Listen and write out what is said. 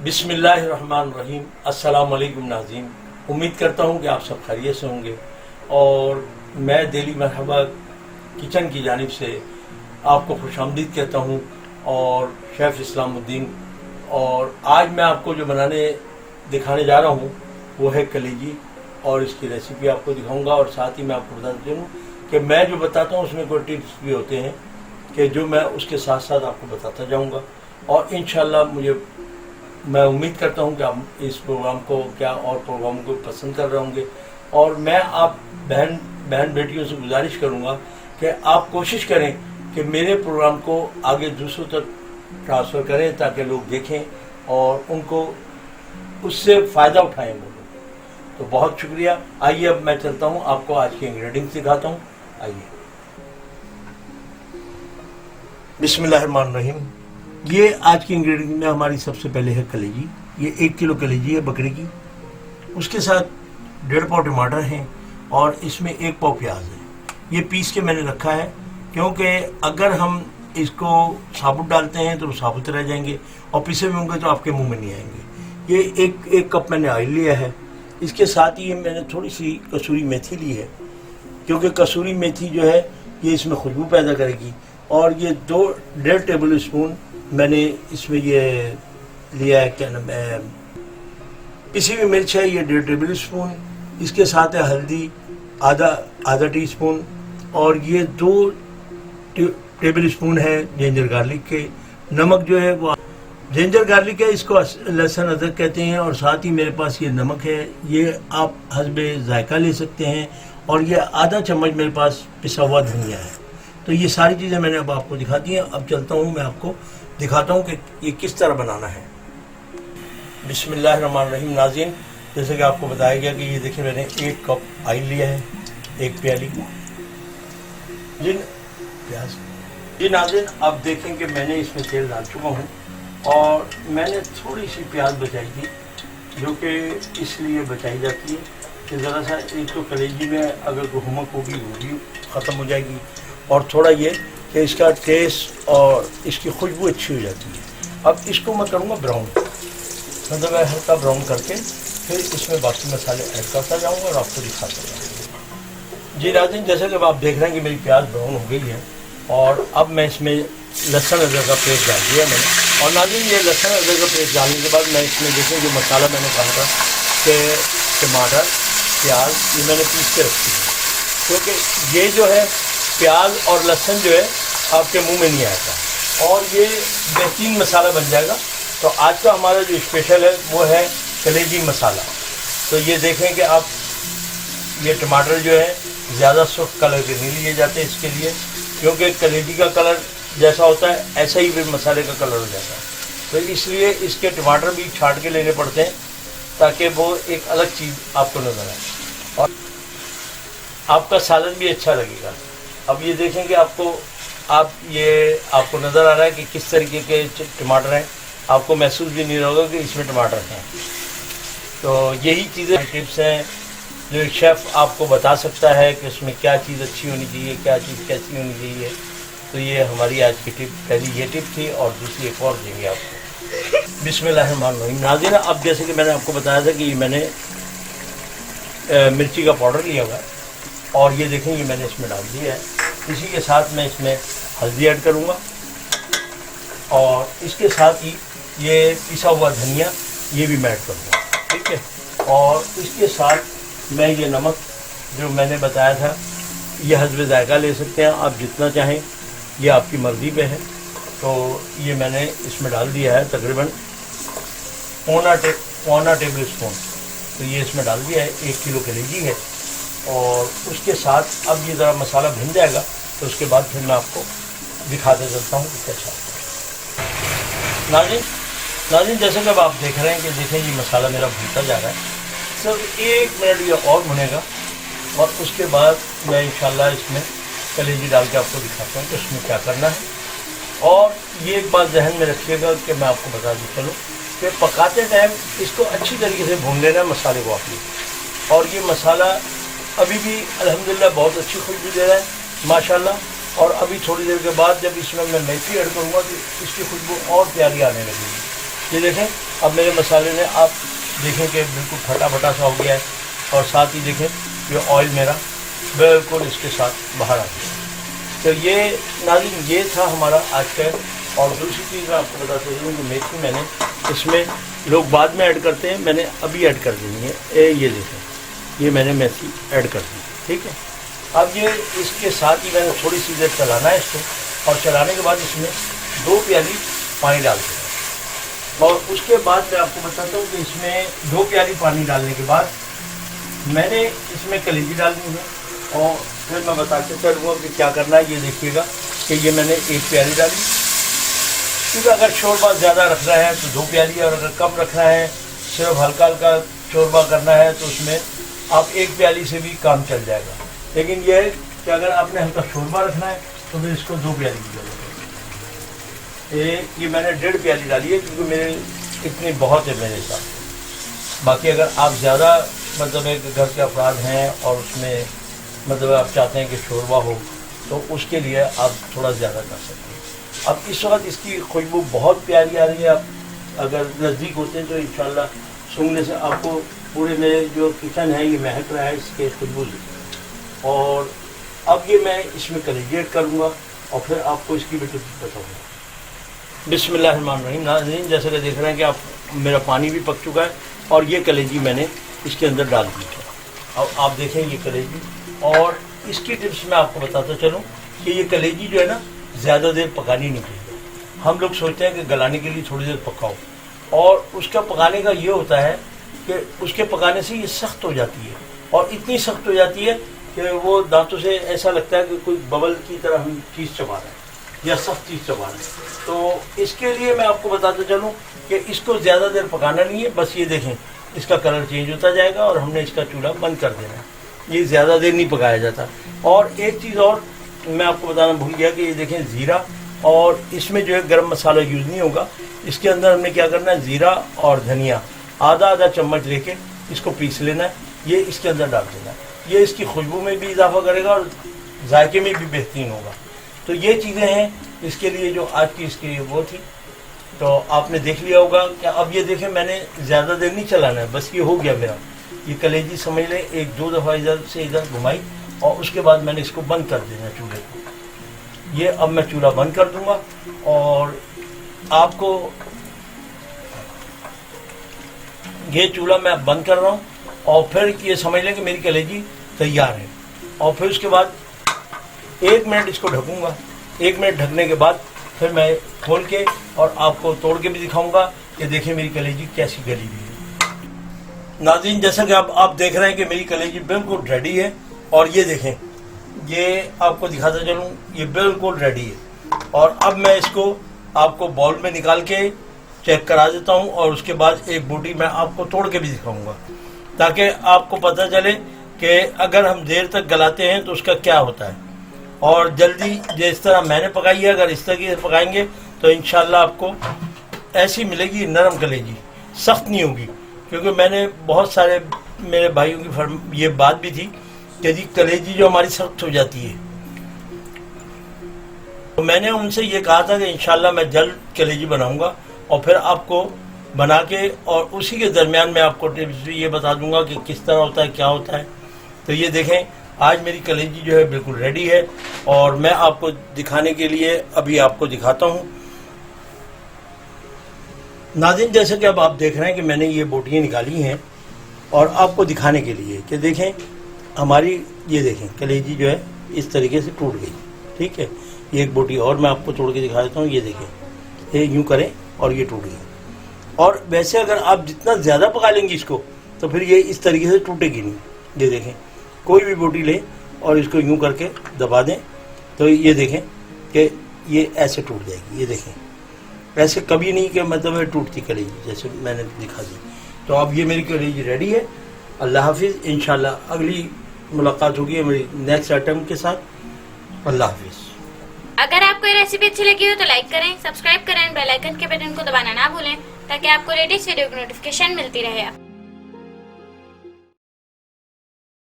बिस्मिल्लाहिर्रहमानिर्रहीम। अस्सलाम वालेकुम नाज़रीन, उम्मीद करता हूँ कि आप सब खैरियत से होंगे और मैं दिली मरहबा किचन की जानिब से आपको खुशामदीद कहता हूँ और शेफ़ इस्लामुद्दीन। और आज मैं आपको जो दिखाने जा रहा हूँ वो है कलेजी, और इसकी रेसिपी आपको दिखाऊंगा और साथ ही मैं आपको बता दूँ कि मैं जो बताता हूँ उसमें कोई टिप्स भी होते हैं कि जो मैं उसके साथ साथ आपको बताता जाऊँगा। और इंशाल्लाह मैं उम्मीद करता हूं कि आप इस प्रोग्राम को और प्रोग्राम को पसंद कर रहे होंगे। और मैं आप बहन बेटियों से गुजारिश करूंगा कि आप कोशिश करें कि मेरे प्रोग्राम को आगे दूसरों तक ट्रांसफ़र करें ताकि लोग देखें और उनको उससे फ़ायदा उठाएं वो लोग। तो बहुत शुक्रिया। आइए अब मैं चलता हूं, आपको आज के इंग्रेडिएंट्स दिखाता हूं। आइए। बिस्मिल्लाहिर्रहमानिर्रहीम। ये आज की इंग्रेडिएंट में हमारी सबसे पहले है कलेजी। ये 1 किलो कलेजी है बकरी की। उसके साथ 1.5 पाव टमाटर हैं और इसमें 1 पाव प्याज है। ये पीस के मैंने रखा है क्योंकि अगर हम इसको साबुत डालते हैं तो साबुत रह जाएंगे और पिसे हुए होंगे तो आपके मुंह में नहीं आएंगे। ये एक कप मैंने ऑयल लिया है। इसके साथ ही मैंने थोड़ी सी कसूरी मेथी ली है क्योंकि कसूरी मेथी जो है ये इसमें खुशबू पैदा करेगी। और ये 1.5 टेबल स्पून मैंने इसमें ये लिया है, क्या नाम है, पिसी हुई मिर्च है, ये 1.5 टेबल स्पून। इसके साथ है हल्दी आधा टी स्पून, और ये 2 टेबल स्पून है जिंजर गार्लिक के। नमक जो है वो जिंजर गार्लिक है, इसको लहसुन अदरक कहते हैं। और साथ ही मेरे पास ये नमक है, ये आप हस्बे जायका ले सकते हैं। और ये आधा चम्मच मेरे पास पिसा हुआ धनिया है। तो ये सारी चीज़ें मैंने अब आपको दिखा दी हैं। अब चलता हूँ, मैं आपको दिखाता हूँ कि ये किस तरह बनाना है। बिस्मिल्लाहिर्रहमानिर्रहीम। नाज़रीन, जैसे कि आपको बताया गया कि ये देखिए मैंने 1 कप ऑयल लिया है, 1 प्याली प्याज। जी नाज़रीन, अब देखें कि मैंने इसमें तेल डाल चुका हूँ और मैंने थोड़ी सी प्याज बचाई थी, जो कि इसलिए बचाई जाती है कि ज़रा सा एक तो कलेजी में अगर गुहमक होगी वो भी ख़त्म हो जाएगी, और थोड़ा ये कि इसका टेस्ट और इसकी खुशबू अच्छी हो जाती है। अब इसको मैं करूँगा ब्राउन, मतलब मैं हल्का ब्राउन करके फिर इसमें बाकी मसाले ऐड करता जाऊँगा और आपको दिखाता जाऊँगा। जी नाज़रीन, जैसे कि आप देख रहे हैं कि मेरी प्याज ब्राउन हो गई है और अब मैं इसमें लहसुन अदरक का पेस्ट डाल दिया मैंने। और नाज़रीन, ये लहसुन अदरक का पेस्ट डालने के बाद मैं इसमें देखें जो मसाला मैंने कहा था कि टमाटर प्याज ये मैंने पीस के रखी है, क्योंकि ये जो है प्याज और लहसुन जो है आपके मुंह में नहीं आएगा और ये बेहतरीन मसाला बन जाएगा। तो आज का हमारा जो स्पेशल है वो है कलेजी मसाला। तो ये देखें कि आप ये टमाटर जो है ज़्यादा सुर्ख कलर के नहीं लिए जाते इसके लिए, क्योंकि कलेजी का कलर जैसा होता है ऐसा ही फिर मसाले का कलर हो जाता है। तो इसलिए इसके टमाटर भी छाँट के लेने पड़ते हैं ताकि वो एक अलग चीज़ आपको नज़र आए और आपका सालन भी अच्छा लगेगा। अब ये देखें कि आपको नज़र आ रहा है कि किस तरीके के टमाटर हैं, आपको महसूस भी नहीं होगा कि इसमें टमाटर हैं। तो यही चीज़ें टिप्स हैं जो एक शेफ़ आपको बता सकता है कि उसमें क्या चीज़ अच्छी होनी चाहिए, क्या चीज़ कैसी होनी चाहिए। तो ये हमारी आज की टिप, पहली ये टिप थी और दूसरी एक और देंगे आपको। बिस्मिल्लाहिर्रहमानिर्रहीम। नाज़रीन, अब जैसे कि मैंने आपको बताया था कि मैंने मिर्ची का पाउडर लिया हुआ है और ये देखें ये मैंने इसमें डाल दिया है। इसी के साथ मैं इसमें हल्दी ऐड करूँगा और इसके साथ ही ये पिसा हुआ धनिया ये भी मैं ऐड करूँगा, ठीक है। और इसके साथ मैं ये नमक जो मैंने बताया था ये हस्बे जायका ले सकते हैं आप जितना चाहें, ये आपकी मर्ज़ी पे है। तो ये मैंने इसमें डाल दिया है तकरीबन पौना टेबल स्पून। तो ये इसमें डाल दिया है, 1 किलो कलेजी है। और उसके साथ अब ये ज़रा मसाला भुन जाएगा तो उसके बाद फिर मैं आपको दिखाते चलता हूँ कि कैसा। नाज़रीन, जैसे कि अब आप देख रहे हैं कि देखें ये मसाला मेरा भुनता जा रहा है। सिर्फ 1 मिनट ये और भुनेगा और उसके बाद मैं इंशाल्लाह इसमें कलेजी डाल के आपको दिखाता हूँ कि उसमें क्या करना है। और ये एक बात जहन में रखिएगा कि मैं आपको बता दूँ चलो कि पकाते टाइम इसको अच्छी तरीके से भून लेना मसाले को आपने। और ये मसाला अभी भी अल्हम्दुलिल्लाह बहुत अच्छी खुशबू दे रहा है माशाल्लाह। और अभी थोड़ी देर के बाद जब इसमें मैं मेथी ऐड करूँगा तो इसकी खुशबू और प्यारी आने लगेगी। ये देखें अब मेरे मसाले ने आप देखें कि बिल्कुल फटा फटा सा हो गया है, और साथ ही देखें ये ऑयल मेरा बिल्कुल इसके साथ बाहर आ गया। तो ये नाज़रीन ये था हमारा आज का। और दूसरी चीज़ मैं आपको बताता हूँ कि मेथी मैंने इसमें लोग बाद में ऐड करते हैं, मैंने अभी ऐड कर देनी है। ये देखें ये मैंने मेथी ऐड कर दी, ठीक है। अब ये इसके साथ ही मैंने थोड़ी सी देर चलाना है इसको, और चलाने के बाद इसमें 2 प्याली पानी डाल दें। और उसके बाद मैं आपको बताता हूँ कि इसमें 2 प्याली पानी डालने के बाद मैंने इसमें कलेजी डालनी है, और फिर मैं बताते चलूँगा कि क्या करना है। ये देखिएगा कि ये मैंने 1 प्याली डाली, क्योंकि अगर शोरबा ज़्यादा रखना है तो 2 प्याली, और अगर कम रखना है सिर्फ हल्का हल्का शोरबा करना है तो उसमें आप 1 प्याली से भी काम चल जाएगा। लेकिन यह है कि अगर आपने हल्का शोरबा रखना है तो फिर इसको 2 प्याली की जरूरत है। ये मैंने 1.5 प्याली डाली है, क्योंकि मेरे इतनी बहुत है मेरे साथ। बाकी अगर आप ज़्यादा मतलब एक घर के अफराद हैं और उसमें मतलब आप चाहते हैं कि शोरबा हो, तो उसके लिए आप थोड़ा ज़्यादा कर सकते हैं। अब इस वक्त इसकी खुशबू बहुत प्यारी आ रही है। आप अगर नज़दीक होते हैं तो इंशाल्लाह सूंघने से आपको पूरे मेरे जो किचन है ये महक रहा है इसके खुशबू से। और अब ये मैं इसमें कलेजी ऐड करूँगा और फिर आपको इसकी भी टिप्स बताऊँगा। बिस्मिल्लाहिर्रहमानिर्रहीम। नाज़रीन जैसे कि देख रहे हैं कि आप मेरा पानी भी पक चुका है और ये कलेजी मैंने इसके अंदर डाल दी है। अब आप देखें ये कलेजी, और इसकी टिप्स मैं आपको बताता चलूँ कि ये कलेजी जो है ना ज़्यादा देर पकानी नहीं चाहिए। हम लोग सोचते हैं कि गलाने के लिए थोड़ी देर पकाओ, और उसका पकाने का ये होता है कि उसके पकाने से ये सख्त हो जाती है, और इतनी सख्त हो जाती है कि वो दांतों से ऐसा लगता है कि कोई बबल की तरह हम चीज़ चबा रहे हैं या सख्त चीज़ चबा रहे हैं। तो इसके लिए मैं आपको बताता चलूँ कि इसको ज़्यादा देर पकाना नहीं है। बस ये देखें इसका कलर चेंज होता जाएगा और हमने इसका चूल्हा बंद कर देना है। ये ज़्यादा देर नहीं पकाया जाता। और एक चीज़ और मैं आपको बताना भूल गया कि ये देखें ज़ीरा, और इसमें जो है गरम मसाला यूज़ नहीं होगा। इसके अंदर हमने क्या करना है, ज़ीरा और धनिया आधा चम्मच लेके इसको पीस लेना है, ये इसके अंदर डाल देना है। ये इसकी खुशबू में भी इजाफा करेगा और जायके में भी बेहतरीन होगा। तो ये चीज़ें हैं इसके लिए जो आज की इसकी वो थी। तो आपने देख लिया होगा कि अब ये देखें मैंने ज़्यादा देर नहीं चलाना है, बस ये हो गया मेरा। ये कलेजी समझ लें 1-2 दफ़ा इधर से इधर घुमाई और उसके बाद मैंने इसको बंद कर देना चूल्हे को। ये अब मैं चूल्हा बंद कर दूंगा और आपको ये चूल्हा मैं बंद कर रहा हूँ, और फिर ये समझ लें कि मेरी कलेजी तैयार है। और फिर उसके बाद 1 मिनट इसको ढकूँगा। 1 मिनट ढकने के बाद फिर मैं खोल के और आपको तोड़ के भी दिखाऊंगा कि देखिए मेरी कलेजी कैसी गली हुई है। नाज़रीन जैसा कि आप देख रहे हैं कि मेरी कलेजी बिल्कुल रेडी है, और ये देखें ये आपको दिखाता चलूँ ये बिल्कुल रेडी है। और अब मैं इसको आपको बाउल में निकाल के चेक करा देता हूँ, और उसके बाद एक बोटी मैं आपको तोड़ के भी दिखाऊंगा ताकि आपको पता चले कि अगर हम देर तक गलाते हैं तो उसका क्या होता है। और जल्दी जिस तरह मैंने पकाई है, अगर इस तरह से पकाएंगे तो इंशाल्लाह आपको ऐसी मिलेगी नरम कलेजी, सख्त नहीं होगी। क्योंकि मैंने बहुत सारे मेरे भाइयों की ये बात भी थी कि जी कलेजी जो हमारी सख्त हो जाती है, तो मैंने उनसे ये कहा था कि इंशाल्लाह मैं जल्द कलेजी बनाऊंगा और फिर आपको बना के और उसी के दरमियान मैं आपको टिप्स भी ये बता दूंगा कि किस तरह होता है, क्या होता है। तो ये देखें आज मेरी कलेजी जो है बिल्कुल रेडी है, और मैं आपको दिखाने के लिए अभी आपको दिखाता हूँ। नाज़रीन जैसे कि अब आप देख रहे हैं कि मैंने ये बोटियाँ निकाली हैं और आपको दिखाने के लिए कि देखें हमारी ये देखें कलेजी जो है इस तरीके से टूट गई। ठीक है, ये एक बोटी और मैं आपको तोड़ के दिखा देता हूँ। ये देखें ये यूँ करें और ये टूट गई। और वैसे अगर आप जितना ज़्यादा पका लेंगे इसको तो फिर ये इस तरीके से टूटेगी नहीं। ये देखें कोई भी बोटी लें और इसको यूँ करके दबा दें तो ये देखें कि ये ऐसे टूट जाएगी। ये देखें ऐसे कभी नहीं कि मतलब टूटती कलेजी, जैसे मैंने दिखा दी। तो अब ये मेरी कलेजी रेडी है। अल्लाह हाफिज़, इंशाल्लाह अगली मुलाकात होगी मेरी नेक्स्ट आइटम के साथ। अल्लाह हाफिज़। अगर आपको ये रेसिपी अच्छी लगी हो तो लाइक करें, सब्सक्राइब करें, बेल आइकन के बटन को दबाना ना भूलें ताकि आपको लेटेस्ट वीडियो की नोटिफिकेशन मिलती रहे।